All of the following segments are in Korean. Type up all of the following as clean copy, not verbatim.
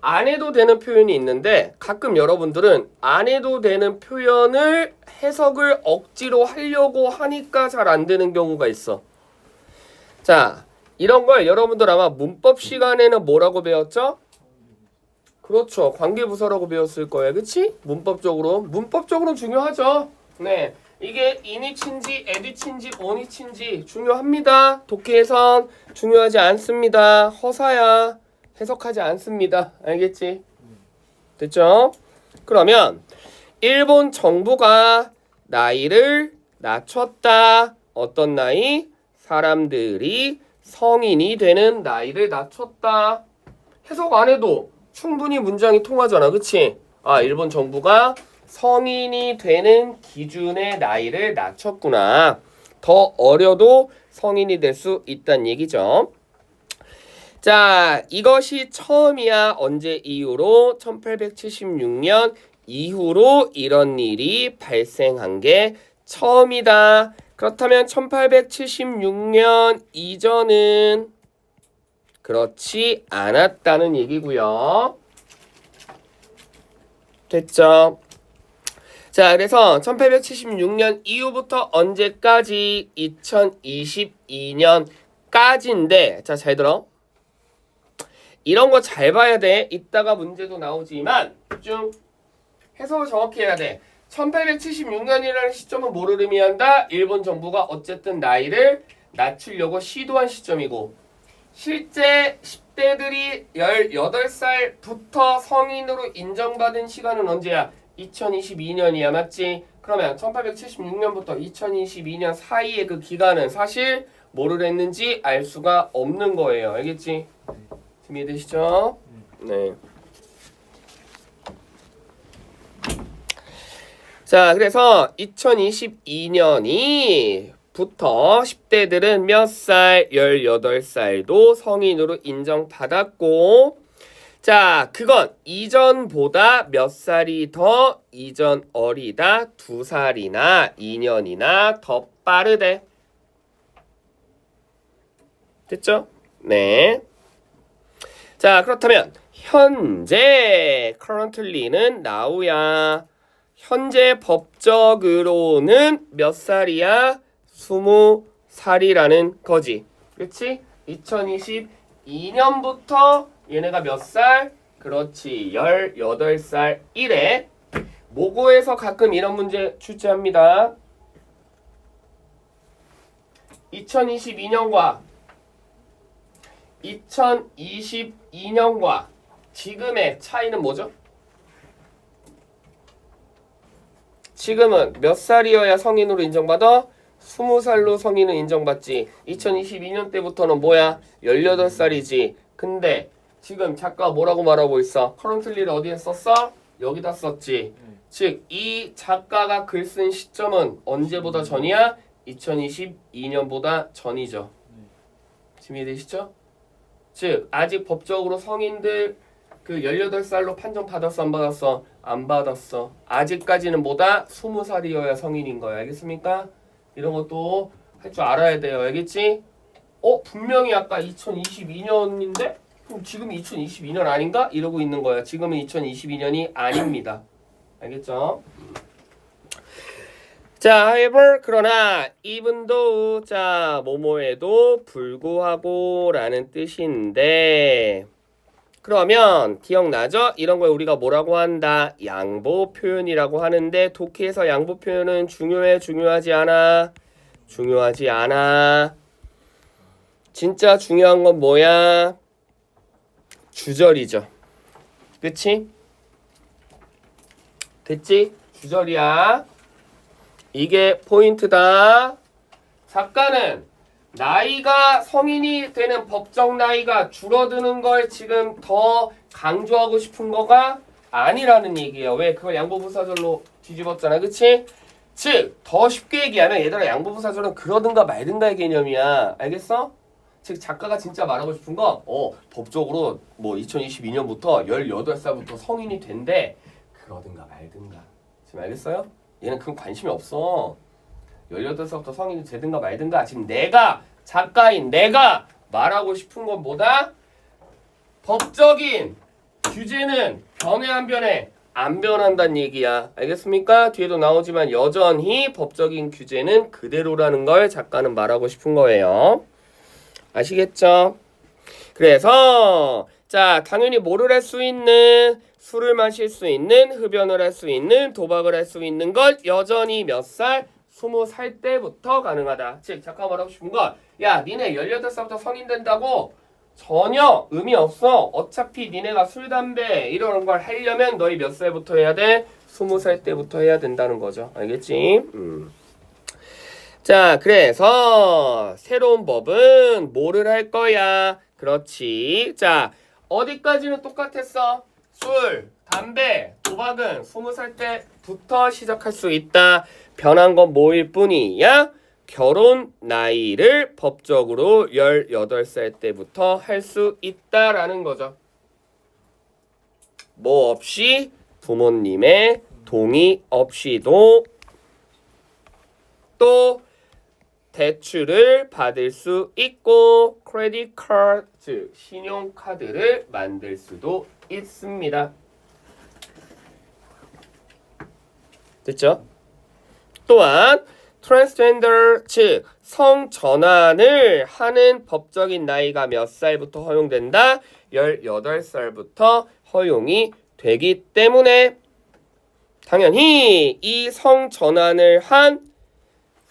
안 해도 되는 표현이 있는데 가끔 여러분들은 안 해도 되는 표현을 해석을 억지로 하려고 하니까 잘 안 되는 경우가 있어. 자, 이런 걸 여러분들 아마 문법 시간에는 뭐라고 배웠죠? 그렇죠. 관계부사라고 배웠을 거예요. 그치? 문법적으로 중요하죠. 네. 이게 in이친지 ed이친지 on이친지 중요합니다. 독해에선 중요하지 않습니다. 허사야. 해석하지 않습니다. 알겠지? 됐죠? 그러면 일본 정부가 나이를 낮췄다. 어떤 나이? 사람들이 성인이 되는 나이를 낮췄다. 해석 안 해도 충분히 문장이 통하잖아. 그치? 아, 일본 정부가 성인이 되는 기준의 나이를 낮췄구나. 더 어려도 성인이 될 수 있다는 얘기죠. 자, 이것이 처음이야. 언제 이후로? 1876년 이후로 이런 일이 발생한 게 처음이다. 그렇다면 1876년 이전은 그렇지 않았다는 얘기고요. 됐죠? 자, 그래서 1876년 이후부터 언제까지? 2022년까지인데, 자, 잘 들어. 이런 거 잘 봐야 돼. 이따가 문제도 나오지만 좀 해석을 정확히 해야 돼. 1876년이라는 시점은 뭐를 의미한다? 일본 정부가 어쨌든 나이를 낮추려고 시도한 시점이고, 실제 10대들이 18살부터 성인으로 인정받은 시간은 언제야? 2022년이야. 맞지? 그러면 1876년부터 2022년 사이의 그 기간은 사실 뭐를 했는지 알 수가 없는 거예요. 알겠지? 지금 이해되시죠? 네. 자, 그래서 2022년이 부터 10대들은 몇 살? 18살도 성인으로 인정받았고, 자, 그건 이전보다 몇 살이 더 이전 어리다? 2살이나 2년이나 더 빠르대. 됐죠? 네. 자, 그렇다면 현재 currently는 now야. 현재 법적으로는 몇 살이야? 20살이라는 거지. 그렇지? 2022년부터 얘네가 몇 살? 그렇지. 18살 이래. 모고에서 가끔 이런 문제 출제합니다. 2022년과 2022년과 지금의 차이는 뭐죠? 지금은 몇 살이어야 성인으로 인정받아? 20살로 성인은 인정받지. 2022년 때부터는 뭐야? 18살이지. 근데 지금 작가가 뭐라고 말하고 있어? currently를 어디에 썼어? 여기다 썼지. 즉, 이 작가가 글 쓴 시점은 언제보다 전이야? 2022년보다 전이죠. 지금 이해되시죠? 즉, 아직 법적으로 성인들 그 18살로 판정받았어? 안 받았어? 안 받았어. 아직까지는 뭐다? 20살이어야 성인인 거야. 알겠습니까? 이런 것도 할 줄 알아야 돼요. 알겠지? 분명히 아까 2022년인데? 그럼 지금 2022년 아닌가? 이러고 있는 거야. 지금은 2022년이 아닙니다. 알겠죠? 자, however, 그러나 even though, 자, 뭐뭐에도 불구하고 라는 뜻인데, 그러면 기억나죠? 이런 걸 우리가 뭐라고 한다? 양보 표현이라고 하는데, 독해에서 양보 표현은 중요해? 중요하지 않아? 중요하지 않아. 진짜 중요한 건 뭐야? 주절이죠. 그치? 됐지? 주절이야. 이게 포인트다. 작가는 나이가 성인이 되는 법정 나이가 줄어드는 걸 지금 더 강조하고 싶은 거가 아니라는 얘기예요. 왜? 그걸 양보부사절로 뒤집었잖아. 그치? 즉, 더 쉽게 얘기하면 얘들아 양보부사절은 그러든가 말든가의 개념이야. 알겠어? 즉, 작가가 진짜 말하고 싶은 거 법적으로 뭐 2022년부터 18살부터 성인이 된대. 그러든가 말든가. 지금 알겠어요? 얘는 그건 관심이 없어. 18살부터 성인이 되든가 말든가. 지금 내가 작가인 내가 말하고 싶은 건 뭐다? 법적인 규제는 변해 안 변해? 안 변한다는 얘기야. 알겠습니까? 뒤에도 나오지만 여전히 법적인 규제는 그대로라는 걸 작가는 말하고 싶은 거예요. 아시겠죠? 그래서 자, 당연히 뭐를 할 수 있는, 술을 마실 수 있는, 흡연을 할 수 있는, 도박을 할 수 있는 것 여전히 몇 살? 20살 때부터 가능하다. 즉 작가 말하고 싶은 건 야, 니네 18살부터 성인 된다고 전혀 의미 없어. 어차피 니네가 술, 담배 이런 걸 하려면 너희 몇 살부터 해야 돼? 20살 때부터 해야 된다는 거죠. 알겠지? 자, 그래서 새로운 법은 뭐를 할 거야? 그렇지. 자, 어디까지는 똑같았어? 술, 담배, 도박은 20살 때부터 시작할 수 있다. 변한 건 뭐일 뿐이야? 결혼 나이를 법적으로 18살 때부터 할 수 있다라는 거죠. 뭐 없이 부모님의 동의 없이도 또 대출을 받을 수 있고 크레딧 카드, 즉 신용카드를 만들 수도 있습니다. 됐죠? 또한 트랜스젠더, 즉 성전환을 하는 법적인 나이가 몇 살부터 허용된다? 18살부터 허용이 되기 때문에 당연히 이 성전환을 한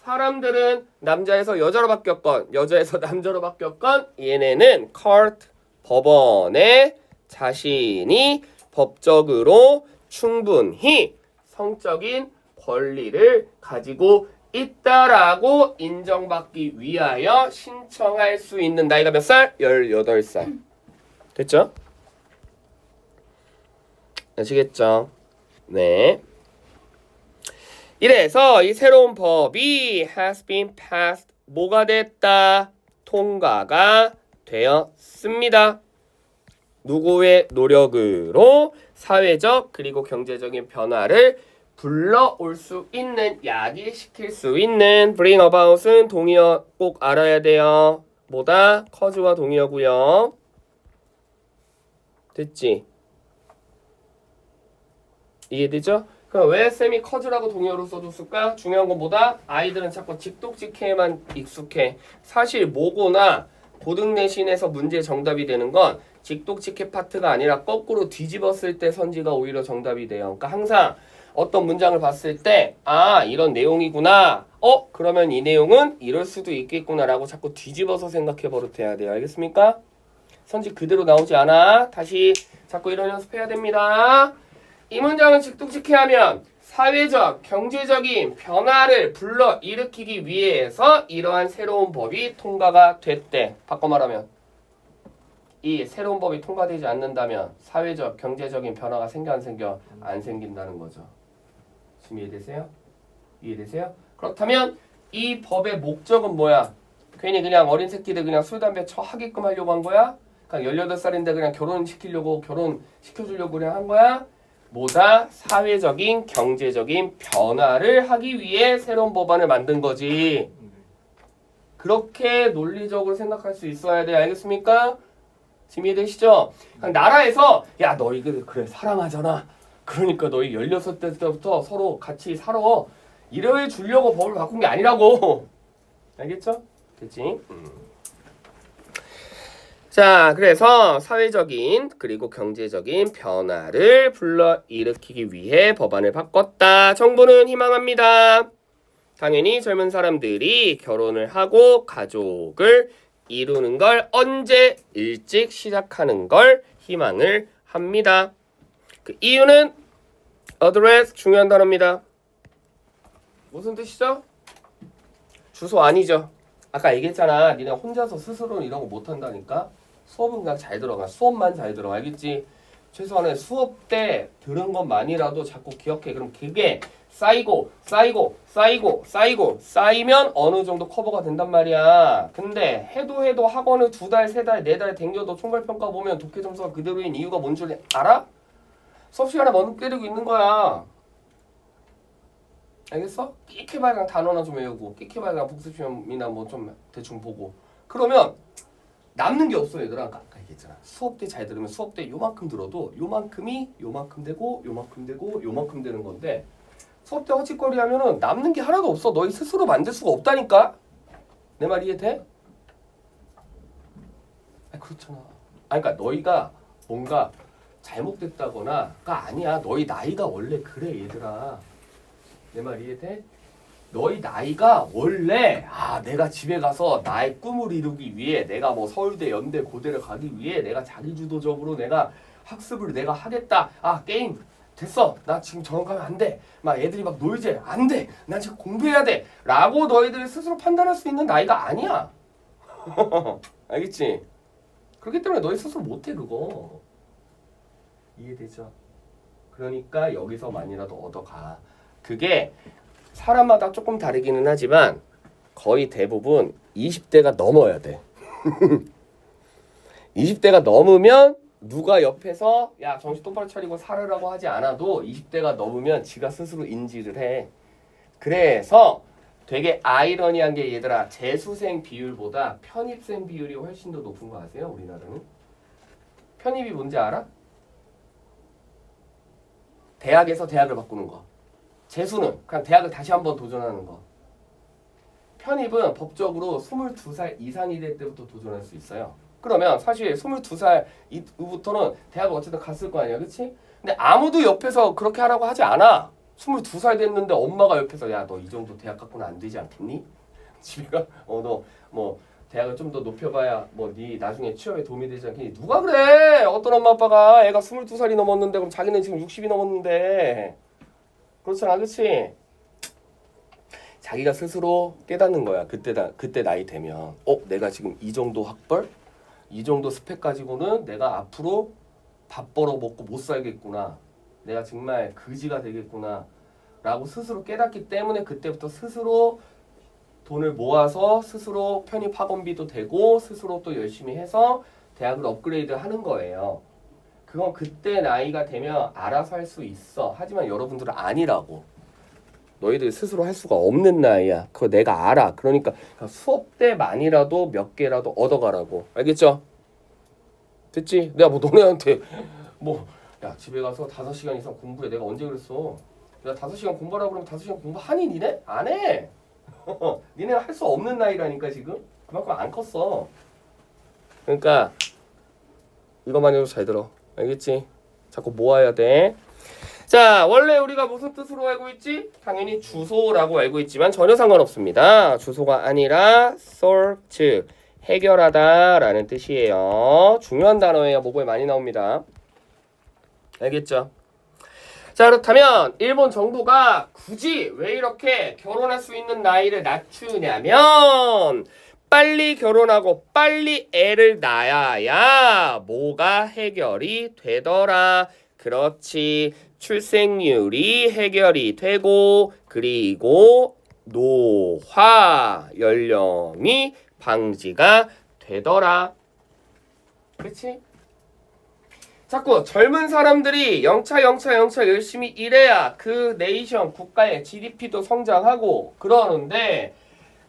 사람들은 남자에서 여자로 바뀌었건 여자에서 남자로 바뀌었건 얘네는 코트 법원에 자신이 법적으로 충분히 성적인 권리를 가지고 있다라고 인정받기 위하여 신청할 수 있는 나이가 몇 살? 18살. 됐죠? 아시겠죠? 네. 이래서 이 새로운 법이 has been passed 뭐가 됐다? 통과가 되었습니다. 누구의 노력으로 사회적 그리고 경제적인 변화를 불러올 수 있는, 야기시킬 수 있는 bring about은 동의어 꼭 알아야 돼요. 뭐다? cause와 동의어고요. 됐지? 이해되죠? 그럼 왜 쌤이 cause라고 동의어로 써줬을까? 중요한 건 뭐다? 아이들은 자꾸 직독직해만 익숙해. 사실 모고나 고등내신에서 문제 정답이 되는 건 직독직해 파트가 아니라 거꾸로 뒤집었을 때 선지가 오히려 정답이 돼요. 그러니까 항상 어떤 문장을 봤을 때 아, 이런 내용이구나. 그러면 이 내용은 이럴 수도 있겠구나 라고 자꾸 뒤집어서 생각해 버릇해야 돼요. 알겠습니까? 선지 그대로 나오지 않아. 다시 자꾸 이런 연습해야 됩니다. 이 문장은 직독직해하면 사회적, 경제적인 변화를 불러일으키기 위해서 이러한 새로운 법이 통과가 됐대. 바꿔 말하면 이 새로운 법이 통과되지 않는다면 사회적, 경제적인 변화가 생겨 안 생겨? 안 생긴다는 거죠. 지금 이해되세요? 이해되세요? 그렇다면 이 법의 목적은 뭐야? 괜히 그냥 어린 새끼들 그냥 술, 담배 하게끔 하려고 한 거야? 그냥 18살인데 그냥 결혼시키려고, 결혼시켜주려고 그냥 한 거야? 뭐다? 사회적인, 경제적인 변화를 하기 위해 새로운 법안을 만든 거지. 그렇게 논리적으로 생각할 수 있어야 돼. 알겠습니까? 지금 이해되시죠? 나라에서 야, 너희 그래 사랑하잖아. 그러니까 너희 16살 때부터 서로 같이 살아. 이래 주려고 법을 바꾼 게 아니라고. 알겠죠? 됐지? 자, 그래서 사회적인 그리고 경제적인 변화를 불러일으키기 위해 법안을 바꿨다. 정부는 희망합니다. 당연히 젊은 사람들이 결혼을 하고 가족을 이루는 걸 언제 일찍 시작하는 걸 희망을 합니다. 그 이유는 address 중요한 단어입니다. 무슨 뜻이죠? 주소 아니죠. 아까 얘기했잖아. 니네 혼자서 스스로는 이런 거 못한다니까. 수업은 그냥 잘 들어가. 수업만 잘 들어. 알겠지? 최소한 수업 때 들은 것만이라도 자꾸 기억해. 그럼 그게 쌓이고 쌓이면 어느 정도 커버가 된단 말이야. 근데 해도 학원을 2달, 3달, 4달 댕겨도 총괄평가 보면 독해 점수가 그대로인 이유가 뭔 줄 알아? 수업 시간에 멍 때리고 있는 거야. 알겠어? 끼케발 그냥 단어나 좀 외우고 끼케발 그냥 복습 시험이나 뭐 좀 대충 보고 그러면 남는 게 없어 얘들아. 얘기했잖아. 수업 때 잘 들으면 수업 때 요만큼 들어도 요만큼이 요만큼 되고 요만큼 되고 요만큼 되는 건데 수업 때 헛짓거리 하면은 남는 게 하나도 없어. 너희 스스로 만들 수가 없다니까. 내 말 이해돼? 그렇잖아. 그러니까 너희가 뭔가 잘못됐다거나가 아니야. 너희 나이가 원래 그래 얘들아. 내 말 이해돼? 너희 나이가 원래 내가 집에 가서 나의 꿈을 이루기 위해 내가 뭐 서울대, 연대, 고대를 가기 위해 내가 자기주도적으로 내가 학습을 내가 하겠다. 게임 됐어. 나 지금 저런 가면 안 돼. 막 애들이 막 놀지. 안 돼. 난 지금 공부해야 돼. 라고 너희들이 스스로 판단할 수 있는 나이가 아니야. 알겠지? 그렇기 때문에 너희 스스로 못해 그거. 이해되죠? 그러니까 여기서만이라도 얻어가. 그게 사람마다 조금 다르기는 하지만 거의 대부분 20대가 넘어야 돼. 20대가 넘으면 누가 옆에서 야 정신 똑바로 차리고 살으라고 하지 않아도 20대가 넘으면 지가 스스로 인지를 해. 그래서 되게 아이러니한 게 얘들아 재수생 비율보다 편입생 비율이 훨씬 더 높은 거 아세요? 우리나라는? 편입이 뭔지 알아? 대학에서 대학을 바꾸는 거. 재수는 그냥 대학을 다시 한번 도전하는 거. 편입은 법적으로 22살 이상이 될 때부터 도전할 수 있어요. 그러면 사실 22살 이후부터는 대학을 어쨌든 갔을 거 아니야, 그렇지? 근데 아무도 옆에서 그렇게 하라고 하지 않아. 22살 됐는데 엄마가 옆에서 야, 너 이 정도 대학 갖고는 안 되지 않겠니? 집에 가, 너 뭐 대학을 좀 더 높여봐야 뭐 네 나중에 취업에 도움이 되지 않겠니? 누가 그래? 어떤 엄마 아빠가 애가 22살이 넘었는데 그럼 자기는 지금 60이 넘었는데 그렇잖아, 그렇지? 자기가 스스로 깨닫는 거야. 그때 나이 되면 내가 지금 이 정도 학벌, 이 정도 스펙 가지고는 내가 앞으로 밥 벌어 먹고 못 살겠구나. 내가 정말 그지가 되겠구나. 라고 스스로 깨닫기 때문에 그때부터 스스로 돈을 모아서 스스로 편입 학원비도 되고 스스로 또 열심히 해서 대학을 업그레이드 하는 거예요. 그건 그때 나이가 되면 알아서 할 수 있어. 하지만 여러분들은 아니라고. 너희들 스스로 할 수가 없는 나이야. 그거 내가 알아. 그러니까 수업 때만이라도 몇 개라도 얻어가라고. 알겠죠? 됐지? 내가 뭐 너네한테 야 집에 가서 5시간 이상 공부해. 내가 언제 그랬어? 야 5시간 공부하라고 그러면 5시간 공부하니 니네? 안 해. 니네는 할 수 없는 나이라니까 지금. 그만큼 안 컸어. 그러니까 이것만 해도 잘 들어. 알겠지? 자꾸 모아야 돼. 자, 원래 우리가 무슨 뜻으로 알고 있지? 당연히 주소라고 알고 있지만 전혀 상관없습니다. 주소가 아니라 sort, 해결하다 라는 뜻이에요. 중요한 단어예요. 모국에 많이 나옵니다. 알겠죠? 자, 그렇다면 일본 정부가 굳이 왜 이렇게 결혼할 수 있는 나이를 낮추냐면 빨리 결혼하고 빨리 애를 낳아야 뭐가 해결이 되더라. 그렇지. 출생률이 해결이 되고 그리고 노화 연령이 방지가 되더라. 그렇지? 자꾸 젊은 사람들이 영차 열심히 일해야 그 네이션 국가의 GDP도 성장하고 그러는데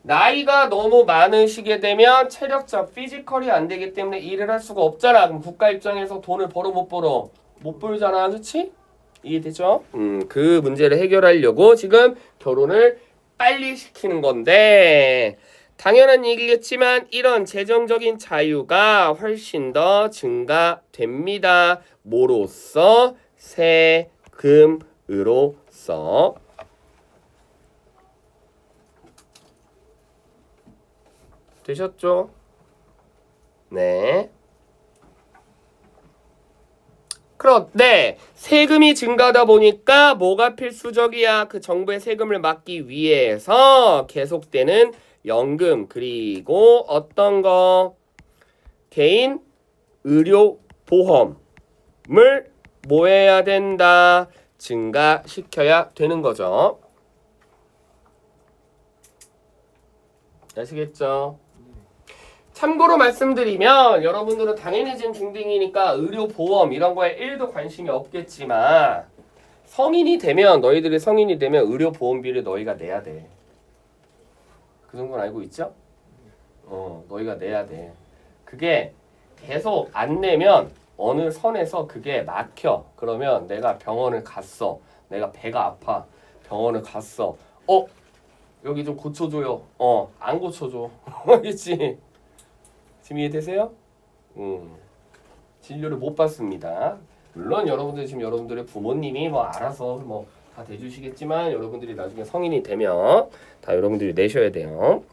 나이가 너무 많으시게 되면 체력적 피지컬이 안 되기 때문에 일을 할 수가 없잖아. 그럼 국가 입장에서 돈을 벌어 못 벌어? 못 벌잖아. 그렇지? 이해되죠? 그 문제를 해결하려고 지금 결혼을 빨리 시키는 건데 당연한 얘기겠지만 이런 재정적인 자유가 훨씬 더 증가됩니다. 뭐로써? 세금으로써. 되셨죠? 네. 그런데 세금이 증가하다 보니까 뭐가 필수적이야? 그 정부의 세금을 막기 위해서 계속되는 연금 그리고 어떤 거? 개인 의료보험을 뭐 해야 된다? 증가시켜야 되는 거죠. 아시겠죠? 참고로 말씀드리면 여러분들은 당연히 지금 중딩이니까 의료보험 이런 거에 1도 관심이 없겠지만 성인이 되면 너희들이 성인이 되면 의료보험비를 너희가 내야 돼. 그 정도는 알고 있죠? 너희가 내야 돼. 그게 계속 안 내면 어느 선에서 그게 막혀. 그러면 내가 병원을 갔어. 내가 배가 아파. 병원을 갔어. 여기 좀 고쳐줘요. 안 고쳐줘. 알겠지? 지금 이해되세요? 진료를 못 받습니다. 물론 여러분들 지금 여러분들의 부모님이 뭐 알아서 뭐 다 대주시겠지만 여러분들이 나중에 성인이 되면 다 여러분들이 내셔야 돼요.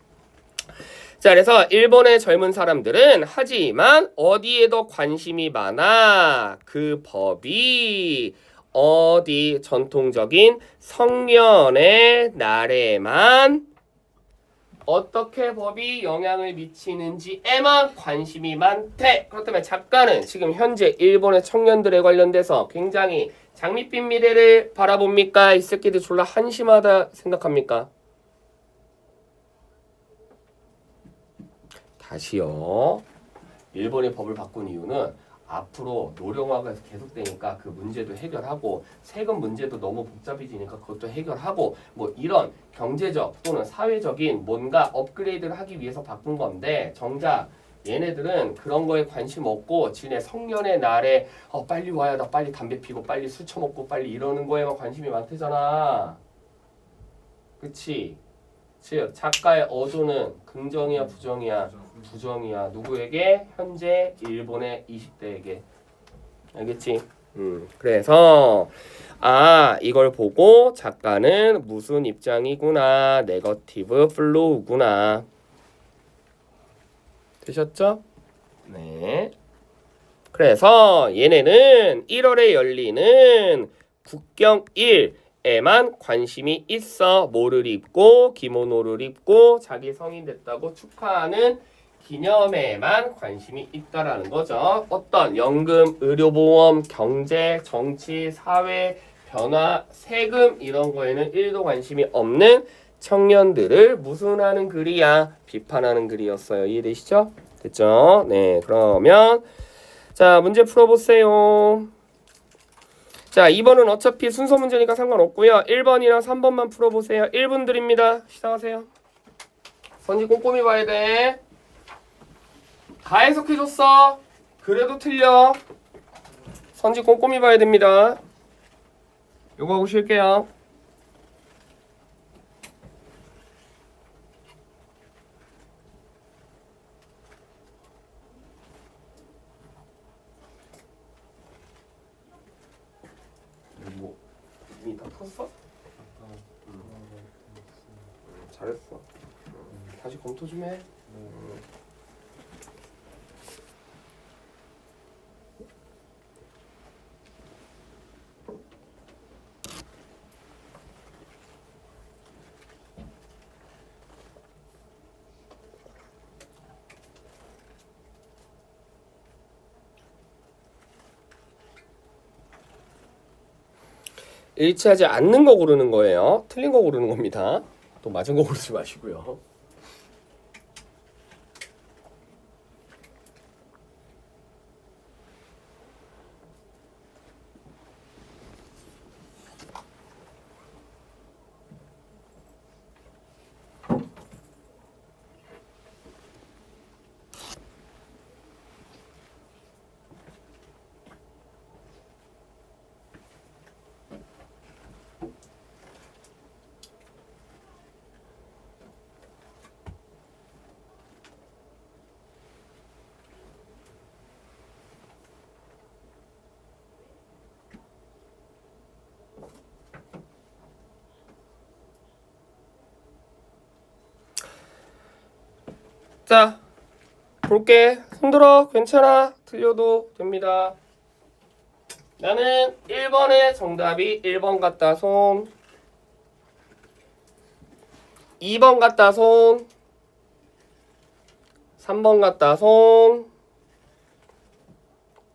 자, 그래서 일본의 젊은 사람들은 하지만 어디에 더 관심이 많아? 그 법이 어디 전통적인 성년의 날에만 어떻게 법이 영향을 미치는지에만 관심이 많대. 그렇다면 작가는 지금 현재 일본의 청년들에 관련돼서 굉장히 장밋빛 미래를 바라봅니까? 이 새끼들 졸라 한심하다 생각합니까? 다시요. 일본이 법을 바꾼 이유는 앞으로 노령화가 계속되니까 그 문제도 해결하고 세금 문제도 너무 복잡해지니까 그것도 해결하고 뭐 이런 경제적 또는 사회적인 뭔가 업그레이드를 하기 위해서 바꾼 건데 정작 얘네들은 그런 거에 관심 없고 지네 성년의 날에 빨리 와야 나 빨리 담배 피고 빨리 술 처먹고 빨리 이러는 거에만 관심이 많대잖아. 그치? 즉 작가의 어조는 긍정이야 부정이야? 부정이야. 누구에게? 현재 일본의 20대에게. 알겠지? 그래서 이걸 보고 작가는 무슨 입장이구나. 네거티브 플로우구나. 되셨죠? 네. 그래서 얘네는 1월에 열리는 국경일에만 관심이 있어. 뭐를 입고 기모노를 입고 자기 성인 됐다고 축하하는 기념에만 관심이 있다라는 거죠. 어떤 연금, 의료보험, 경제, 정치, 사회, 변화, 세금 이런 거에는 1도 관심이 없는 청년들을 무슨 하는 글이야? 비판하는 글이었어요. 이해되시죠? 됐죠? 네, 그러면 자, 문제 풀어보세요. 자, 2번은 어차피 순서 문제니까 상관없고요. 1번이랑 3번만 풀어보세요. 1분 드립니다. 시작하세요. 선지 꼼꼼히 봐야 돼. 다 해석해줬어. 그래도 틀려. 선지 꼼꼼히 봐야 됩니다. 요거 하고 쉴게요. 뭐 이미 다 풀었어? 잘했어. 다시 검토 좀 해. 일치하지 않는 거 고르는 거예요. 틀린 거 고르는 겁니다. 또 맞은 거 고르지 마시고요. 자, 볼게. 손들어. 괜찮아. 틀려도 됩니다. 나는 1번의 정답이 1번 같다. 손. 2번 같다. 손. 3번 같다. 손.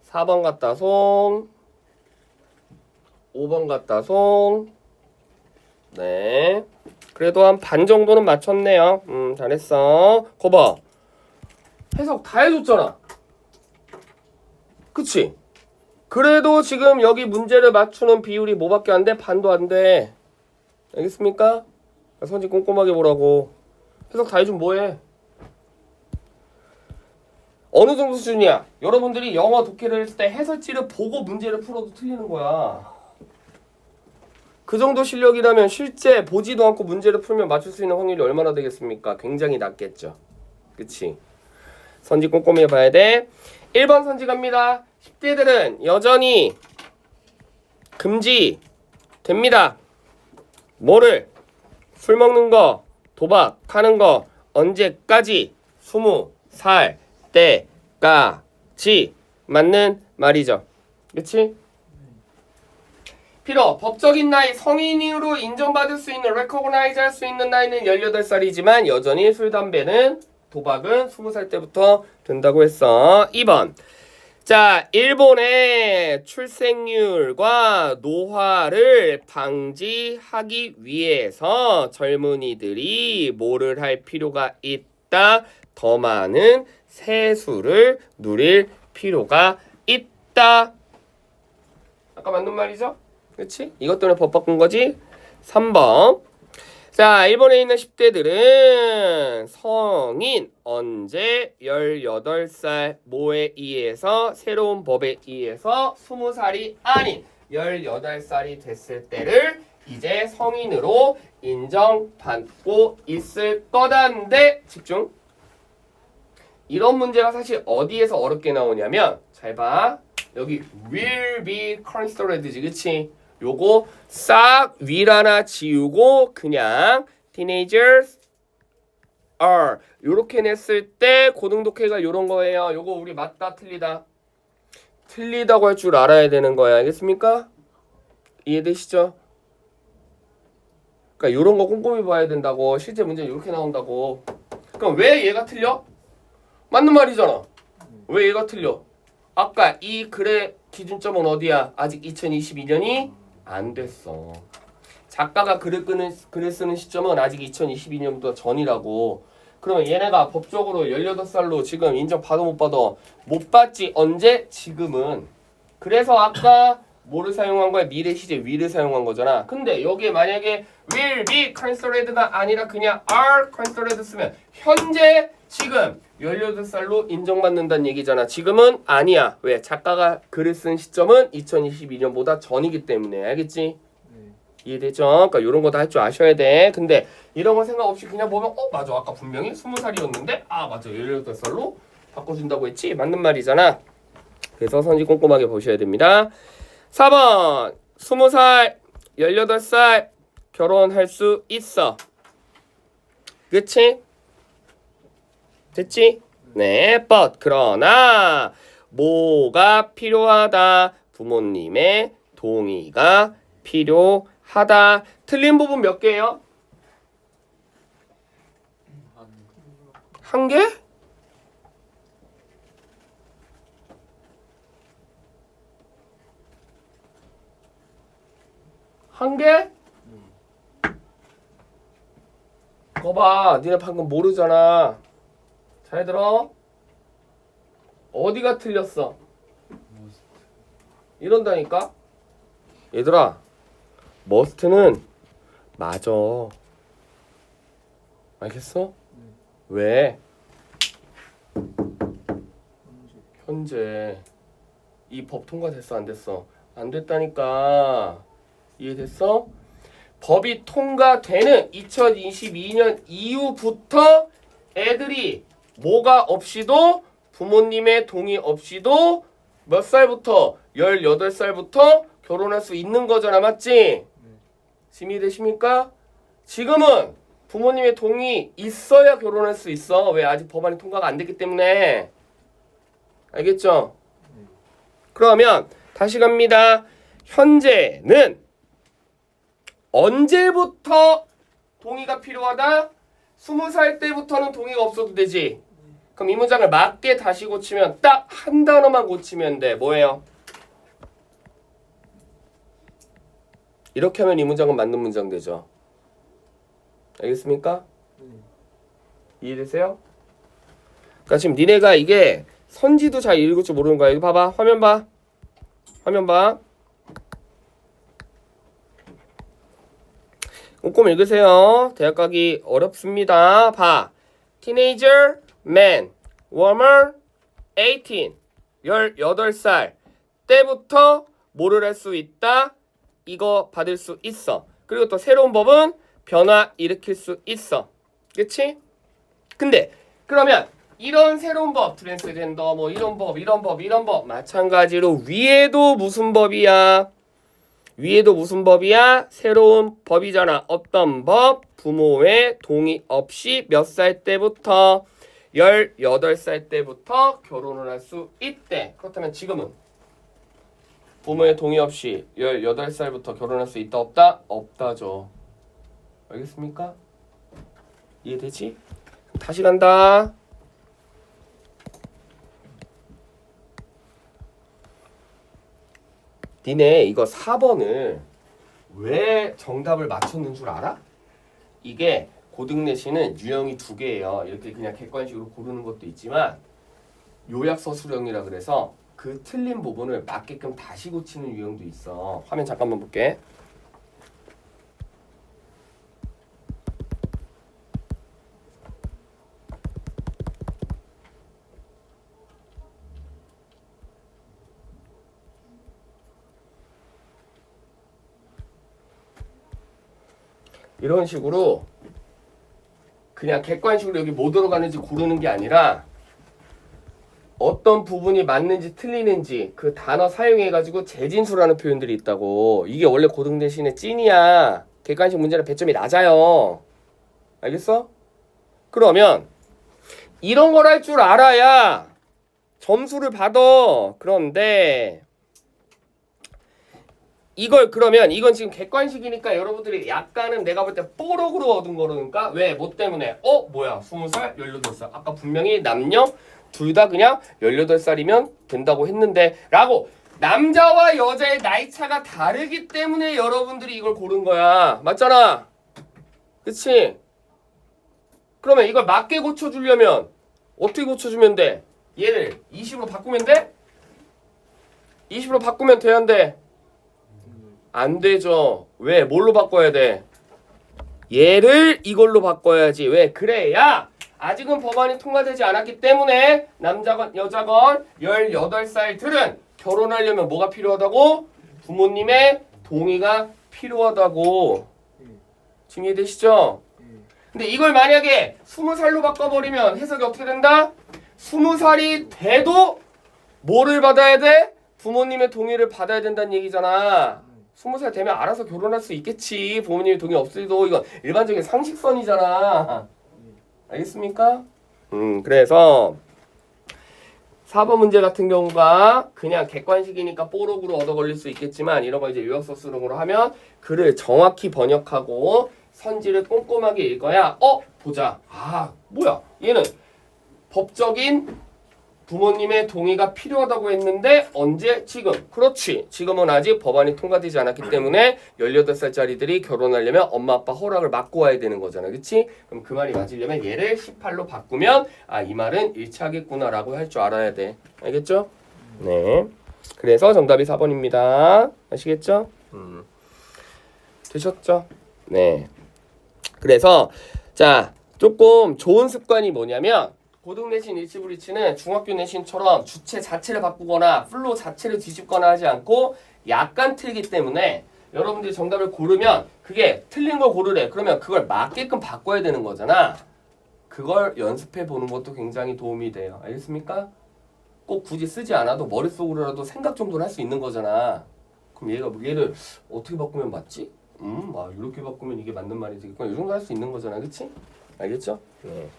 4번 같다. 손. 5번 같다. 손. 네. 그래도 한 반 정도는 맞췄네요. 잘했어. 거봐. 해석 다 해줬잖아. 그치? 그래도 지금 여기 문제를 맞추는 비율이 뭐밖에 안 돼? 반도 안 돼. 알겠습니까? 선지 꼼꼼하게 보라고. 해석 다 해주면 뭐해? 어느 정도 수준이야? 여러분들이 영어 독해를 했을 때 해설지를 보고 문제를 풀어도 틀리는 거야. 그 정도 실력이라면 실제 보지도 않고 문제를 풀면 맞출 수 있는 확률이 얼마나 되겠습니까? 굉장히 낮겠죠. 그치? 선지 꼼꼼히 해봐야 돼. 1번 선지 갑니다. 10대들은 여전히 금지됩니다. 뭐를? 술 먹는 거, 도박하는 거 언제까지? 20살 때까지 맞는 말이죠. 그치? 필요, 법적인 나이, 성인으로 인정받을 수 있는, recognize 할 수 있는 나이는 18살이지만 여전히 술, 담배는, 도박은 20살 때부터 된다고 했어. 2번. 자, 일본의 출생률과 노화를 방지하기 위해서 젊은이들이 뭐를 할 필요가 있다? 더 많은 세수를 누릴 필요가 있다. 아까 맞는 말이죠? 그치? 이것 때문에 법 바꾼 거지? 3번. 자, 일본에 있는 10대들은 성인 언제 18살 뭐에 의해서 새로운 법에 의해서 20살이 아닌 18살이 됐을 때를 이제 성인으로 인정받고 있을 거다인데 집중. 이런 문제가 사실 어디에서 어렵게 나오냐면 잘 봐. 여기 will be considered지 그치? 요거 싹 will 하나 지우고 그냥 teenagers are 요렇게 냈을 때 고등독해가 요런 거예요. 요거 우리 맞다 틀리다 틀리다고 할 줄 알아야 되는 거야. 알겠습니까? 이해되시죠? 그러니까 요런 거 꼼꼼히 봐야 된다고. 실제 문제는 요렇게 나온다고. 그럼 왜 얘가 틀려? 맞는 말이잖아. 왜 얘가 틀려? 아까 이 글의 기준점은 어디야? 아직 2022년이 안 됐어. 작가가 글을 쓰는 시점은 아직 2022년보다 전이라고. 그러면 얘네가 법적으로 18살로 지금 인정받아 못 받아? 못 받지. 언제? 지금은. 그래서 아까 뭐를 사용한 거야? 미래 시제 will을 사용한 거잖아. 근데 여기에 만약에 will be considered가 아니라 그냥 are considered 쓰면 현재 지금 18살로 인정받는다는 얘기잖아. 지금은 아니야. 왜? 작가가 글을 쓴 시점은 2022년보다 전이기 때문에. 알겠지? 이해되죠? 그러니까 이런 거 다 할 줄 아셔야 돼. 근데 이런 거 생각 없이 그냥 보면 맞아. 아까 분명히 20살이었는데 맞아. 18살로 바꿔준다고 했지? 맞는 말이잖아. 그래서 선지 꼼꼼하게 보셔야 됩니다. 4번 20살 18살 결혼할 수 있어. 그치? 됐지? 네, but 그러나 뭐가 필요하다? 부모님의 동의가 필요하다. 틀린 부분 몇 개예요? 한 개? 한 개? 거봐, 니네 방금 모르잖아. 잘 들어. 어디가 틀렸어? 이런다니까? 얘들아, must는 맞아. 알겠어? 왜? 현재 이 법 통과됐어 안 됐어? 안 됐다니까. 이해됐어? 법이 통과되는 2022년 이후부터 애들이 뭐가 없이도 부모님의 동의 없이도 몇 살부터? 18살부터 결혼할 수 있는 거잖아. 맞지? 지금 이해되십니까? 지금은 부모님의 동의 있어야 결혼할 수 있어. 왜? 아직 법안이 통과가 안 됐기 때문에. 알겠죠? 그러면 다시 갑니다. 현재는 언제부터 동의가 필요하다? 20살 때부터는 동의가 없어도 되지. 그럼 이 문장을 맞게 다시 고치면 딱 한 단어만 고치면 돼. 뭐예요? 이렇게 하면 이 문장은 맞는 문장 되죠. 알겠습니까? 이해되세요? 그러니까 지금 니네가 이게 선지도 잘 읽을 줄 모르는 거야. 이거 봐봐. 화면 봐. 화면 봐. 꼼꼼히 읽으세요. 대학 가기 어렵습니다. 봐. Teenager, man, warmer, 18, 18살 때부터 뭐를 할 수 있다? 이거 받을 수 있어. 그리고 또 새로운 법은 변화 일으킬 수 있어. 그치? 근데 그러면 이런 새로운 법, 트랜스젠더 뭐 이런 법 마찬가지로 위에도 무슨 법이야? 위에도 무슨 법이야? 새로운 법이잖아. 어떤 법? 부모의 동의 없이 몇 살 때부터? 18살 때부터 결혼을 할 수 있대. 그렇다면 지금은 부모의 동의 없이 18살부터 결혼할 수 있다 없다? 없다죠. 알겠습니까? 이해되지? 다시 간다. 니네 이거 4번을 왜 정답을 맞췄는 줄 알아? 이게 고등내신은 유형이 2개예요. 이렇게 그냥 객관식으로 고르는 것도 있지만 요약서 수령이라 그래서 그 틀린 부분을 맞게끔 다시 고치는 유형도 있어. 화면 잠깐만 볼게. 이런 식으로 그냥 객관식으로 여기 뭐 들어가는지 고르는 게 아니라 어떤 부분이 맞는지 틀리는지 그 단어 사용해가지고 재진수라는 표현들이 있다고. 이게 원래 고등대신의 찐이야. 객관식 문제는 배점이 낮아요. 알겠어? 그러면 이런 걸 할 줄 알아야 점수를 받아. 그런데 이걸 그러면 이건 지금 객관식이니까 여러분들이 약간은 내가 볼 때 뽀록으로 얻은 거니까 왜? 뭐 때문에? 뭐야 20살 18살 아까 분명히 남녀 둘 다 그냥 18살이면 된다고 했는데 라고 남자와 여자의 나이 차가 다르기 때문에 여러분들이 이걸 고른 거야. 맞잖아. 그치? 그러면 이걸 맞게 고쳐주려면 어떻게 고쳐주면 돼? 얘를 20으로 바꾸면 돼? 20으로 바꾸면 돼야 안 돼? 안 되죠. 왜? 뭘로 바꿔야 돼? 얘를 이걸로 바꿔야지. 왜? 그래야 아직은 법안이 통과되지 않았기 때문에 남자건 여자건 18살들은 결혼하려면 뭐가 필요하다고? 부모님의 동의가 필요하다고. 지금 이해되시죠? 근데 이걸 만약에 20살로 바꿔버리면 해석이 어떻게 된다? 20살이 돼도 뭐를 받아야 돼? 부모님의 동의를 받아야 된다는 얘기잖아. 20살 되면 알아서 결혼할 수 있겠지. 부모님의 동의 없어도 이건 일반적인 상식선이잖아. 알겠습니까? 그래서 4번 문제 같은 경우가 그냥 객관식이니까 뽀록으로 얻어 걸릴 수 있겠지만 이런 거 이제 요약서 수능으로 하면 글을 정확히 번역하고 선지를 꼼꼼하게 읽어야 보자. 뭐야 얘는 법적인 부모님의 동의가 필요하다고 했는데 언제? 지금. 그렇지. 지금은 아직 법안이 통과되지 않았기 때문에 18살짜리들이 결혼하려면 엄마 아빠 허락을 받고 와야 되는 거잖아. 그치? 그럼 그 말이 맞으려면 얘를 18로 바꾸면 이 말은 일치하겠구나라고 할 줄 알아야 돼. 알겠죠? 네. 그래서 정답이 4번입니다. 아시겠죠? 되셨죠? 네. 그래서 자 조금 좋은 습관이 뭐냐면 고등내신 일치불이치는 중학교 내신처럼 주체 자체를 바꾸거나 플로 자체를 뒤집거나 하지 않고 약간 틀기 때문에 여러분들이 정답을 고르면 그게 틀린 걸 고르래. 그러면 그걸 맞게끔 바꿔야 되는 거잖아. 그걸 연습해 보는 것도 굉장히 도움이 돼요. 알겠습니까? 꼭 굳이 쓰지 않아도 머릿속으로라도 생각 정도는 할 수 있는 거잖아. 그럼 얘를 어떻게 바꾸면 맞지? 이렇게 바꾸면 이게 맞는 말이 되겠구나. 이 정도 할 수 있는 거잖아. 그치? 알겠죠? 네.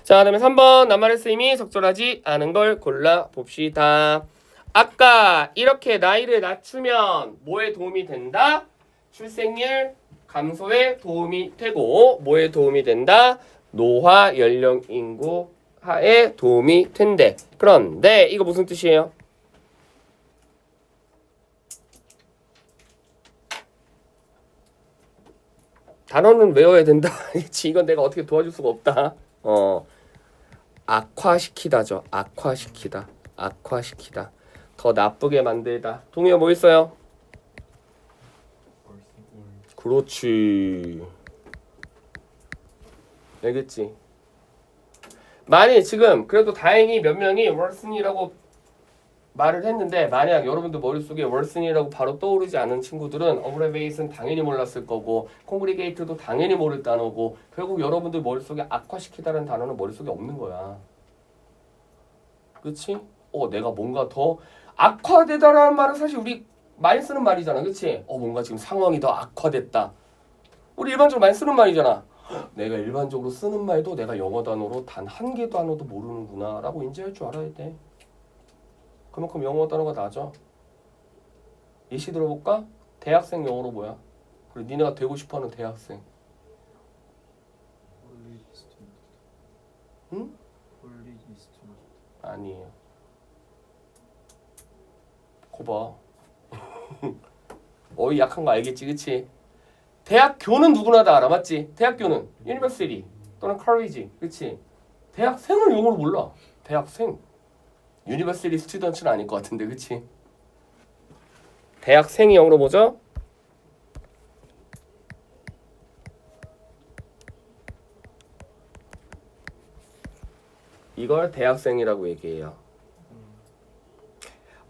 자, 그다음에 3번 낱말의 쓰임이 적절하지 않은 걸 골라봅시다. 아까 이렇게 나이를 낮추면 뭐에 도움이 된다? 출생률 감소에 도움이 되고 뭐에 도움이 된다? 노화 연령 인구 하에 도움이 된대. 그런데 이거 무슨 뜻이에요? 단어는 외워야 된다. 이건 내가 어떻게 도와줄 수가 없다. 악화시키다죠. 악화시키다. 더 나쁘게 만들다. 동의어 뭐 있어요? 그렇지. 알겠지? 많이 지금 그래도 다행히 몇 명이 월슨이라고 말을 했는데 만약 여러분들 머릿속에 월슨이라고 바로 떠오르지 않은 친구들은 어브레베이스는 당연히 몰랐을 거고 콩그리게이트도 당연히 모를 단어고 결국 여러분들 머릿속에 악화시키다라는 단어는 머릿속에 없는 거야. 그치? 내가 뭔가 더 악화되다라는 말은 사실 우리 많이 쓰는 말이잖아. 그치? 뭔가 지금 상황이 더 악화됐다. 우리 일반적으로 많이 쓰는 말이잖아. 내가 일반적으로 쓰는 말도 내가 영어 단어로 단 한 개 단어도 모르는구나 라고 인지할 줄 알아야 돼. 그만큼 영어 단어가 낮아. 예시 들어볼까? 대학생 영어로 뭐야? 그리고 니네가 되고 싶어하는 대학생. 응? 아니에요. 거봐. 어이 약한 거 알겠지, 그치? 대학교는 누구나 다 알아, 맞지? 대학교는 유니버시티 또는 컬리지, 그치? 대학생을 영어로 몰라. 대학생. 유니버시티 스튜던트는 아닐 것 같은데, 그치? 대학생이 영어로 뭐죠? 이걸 대학생이라고 얘기해요.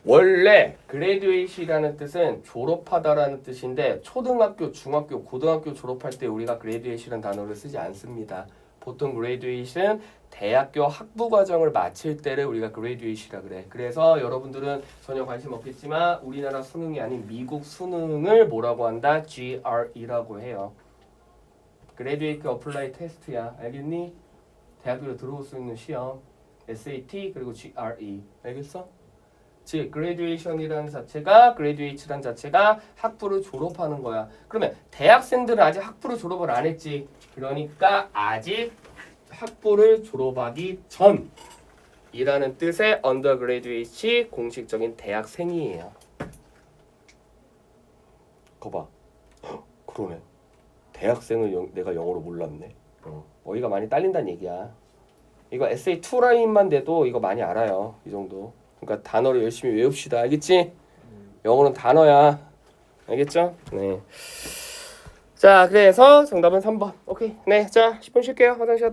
원래 graduate이라는 뜻은 졸업하다라는 뜻인데 초등학교, 중학교, 고등학교 졸업할 때 우리가 graduate이라는 단어를 쓰지 않습니다. 보통 graduate은 대학교 학부 과정을 마칠 때를 우리가 graduate이라 그래. 그래서 여러분들은 전혀 관심 없겠지만 우리나라 수능이 아닌 미국 수능을 뭐라고 한다? GRE라고 해요. graduate apply test야. 알겠니? 대학교로 들어올 수 있는 시험. SAT 그리고 GRE. 알겠어? 즉 graduation이라는 자체가 graduate라는 자체가 학부를 졸업하는 거야. 그러면 대학생들은 아직 학부를 졸업을 안 했지. 그러니까 아직 학부를 졸업하기 전이라는 뜻의 undergraduate이 공식적인 대학생이에요. 거봐. 그러네. 대학생을 내가 영어로 몰랐네. 어이가 많이 딸린다는 얘기야. 이거 essay 2 라인만 돼도 이거 많이 알아요. 이 정도. 그러니까 단어를 열심히 외웁시다. 알겠지? 영어는 단어야. 알겠죠? 네. 자, 그래서 정답은 3번. 오케이. 네. 자, 10분 쉴게요. 화장실